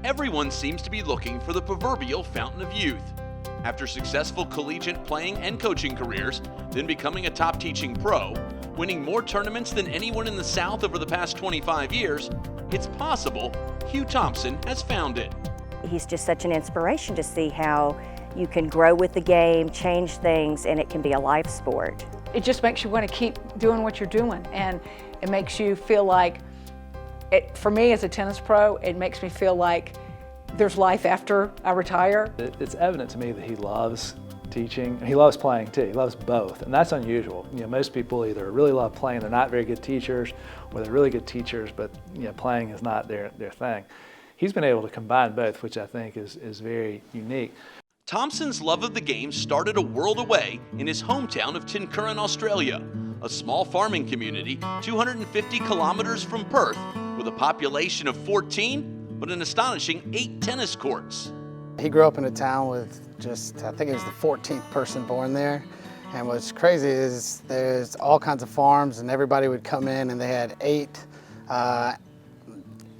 Everyone seems to be looking for the proverbial fountain of youth. After successful collegiate playing and coaching careers, then becoming a top teaching pro, winning more tournaments than anyone in the South over the past 25 years, it's possible Hugh Thomson has found it. He's just such an inspiration to see how you can grow with the game, change things, and it can be a life sport. It just makes you want to keep doing what you're doing, and it makes you feel like, for me as a tennis pro, it makes me feel like there's life after I retire. It's evident to me that he loves teaching, and he loves playing too. He loves both, and that's unusual. Most people either really love playing, they're not very good teachers, or they're really good teachers, but playing is not their thing. He's been able to combine both, which I think is very unique. Thomson's love of the game started a world away in his hometown of Tincurrin, Australia, a small farming community 250 kilometers from Perth, with a population of 14, but an astonishing 8 tennis courts. He grew up in a town with I think he was the 14th person born there. And what's crazy is there's all kinds of farms, and everybody would come in, and they had 8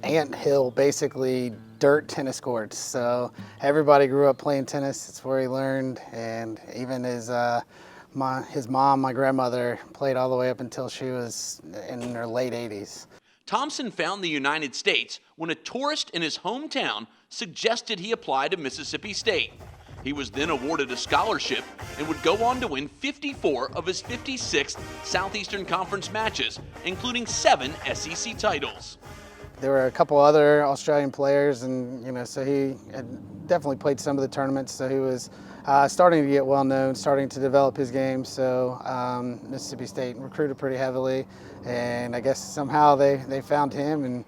anthill, basically dirt tennis courts. So everybody grew up playing tennis. It's where he learned, and even his mom, my grandmother, played all the way up until she was in her late 80s. Thomson found the United States when a tourist in his hometown suggested he apply to Mississippi State. He was then awarded a scholarship and would go on to win 54 of his 56 Southeastern Conference matches, including 7 SEC titles. There were a couple other Australian players, and so he had definitely played some of the tournaments, so he was starting to get well known, starting to develop his game. So Mississippi State recruited pretty heavily, and I guess somehow they found him and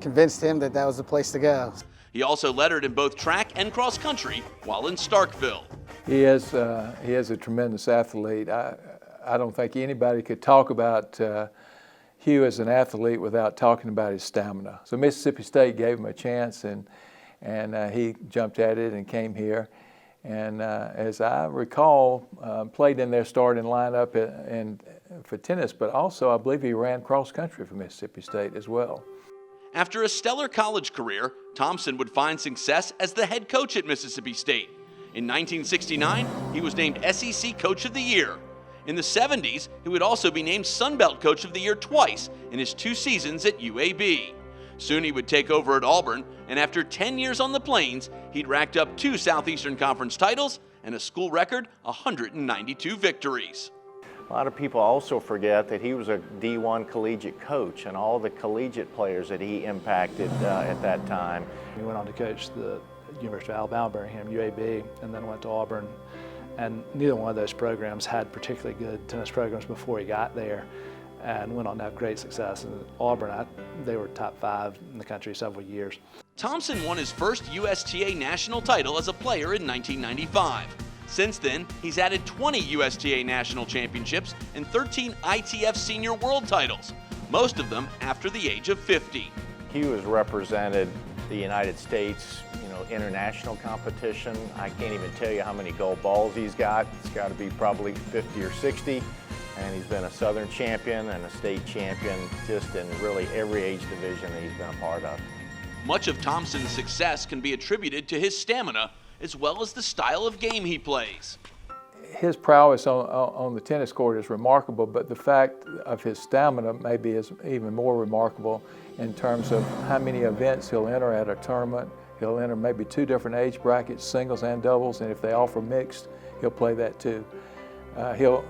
convinced him that that was the place to go. He also lettered in both track and cross country while in Starkville. He is a tremendous athlete. I don't think anybody could talk about Hugh as an athlete without talking about his stamina. So Mississippi State gave him a chance, and he jumped at it and came here. And as I recall, played in their starting lineup for tennis, but also I believe he ran cross country for Mississippi State as well. After a stellar college career, Thomson would find success as the head coach at Mississippi State. In 1969, he was named SEC Coach of the Year. In the 70s, he would also be named Sun Belt Coach of the Year twice in his 2 seasons at UAB. Soon he would take over at Auburn, and after 10 years on the Plains, he'd racked up 2 Southeastern Conference titles and a school record 192 victories. A lot of people also forget that he was a D1 collegiate coach, and all the collegiate players that he impacted at that time. He went on to coach the University of Alabama, Birmingham, UAB, and then went to Auburn. And neither one of those programs had particularly good tennis programs before he got there, and went on to have great success. And Auburn, they were top 5 in the country several years. Thomson won his first USTA national title as a player in 1995. Since then, he's added 20 USTA national championships and 13 ITF senior world titles, most of them after the age of 50. Hugh has represented the United States, international competition. I can't even tell you how many gold balls he's got. It's got to be probably 50 or 60. And he's been a Southern champion and a state champion just in really every age division that he's been a part of. Much of Thomson's success can be attributed to his stamina as well as the style of game he plays. His prowess on the tennis court is remarkable, but the fact of his stamina maybe is even more remarkable in terms of how many events he'll enter at a tournament. He'll enter maybe 2 different age brackets, singles and doubles, and if they offer mixed, he'll play that too. He'll,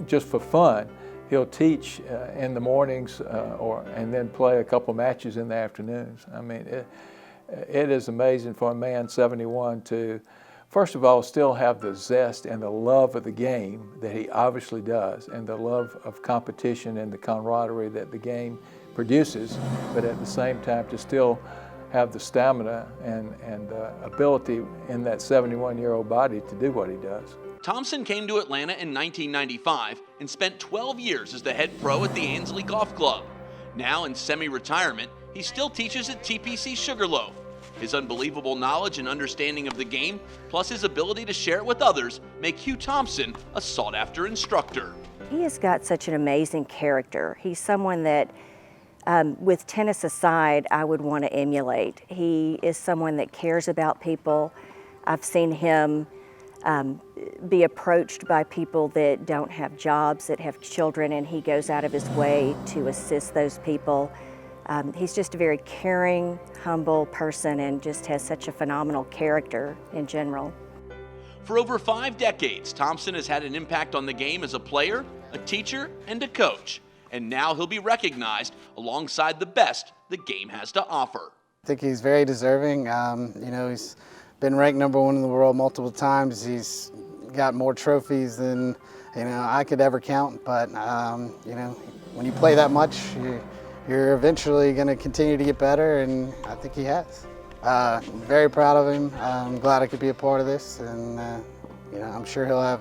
just for fun, he'll teach in the mornings and then play a couple matches in the afternoons. I mean, it is amazing for a man 71 to, first of all, still have the zest and the love of the game that he obviously does, and the love of competition and the camaraderie that the game produces, but at the same time to still have the stamina and ability in that 71-year-old body to do what he does. Thomson came to Atlanta in 1995 and spent 12 years as the head pro at the Ansley Golf Club. Now in semi-retirement, he still teaches at TPC Sugarloaf. His unbelievable knowledge and understanding of the game, plus his ability to share it with others, make Hugh Thomson a sought-after instructor. He has got such an amazing character. He's someone that With tennis aside, I would want to emulate. He is someone that cares about people. I've seen him be approached by people that don't have jobs, that have children, and he goes out of his way to assist those people. He's just a very caring, humble person and just has such a phenomenal character in general. For over 5 decades, Thomson has had an impact on the game as a player, a teacher, and a coach. And now he'll be recognized alongside the best the game has to offer. I think he's very deserving. He's been ranked #1 in the world multiple times. He's got more trophies than I could ever count. But when you play that much, you're eventually going to continue to get better, and I think he has. I'm very proud of him. I'm glad I could be a part of this, and I'm sure he'll have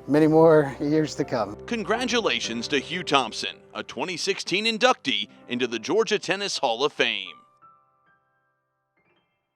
many more years to come. Congratulations to Hugh Thomson, a 2016 inductee into the Georgia Tennis Hall of Fame.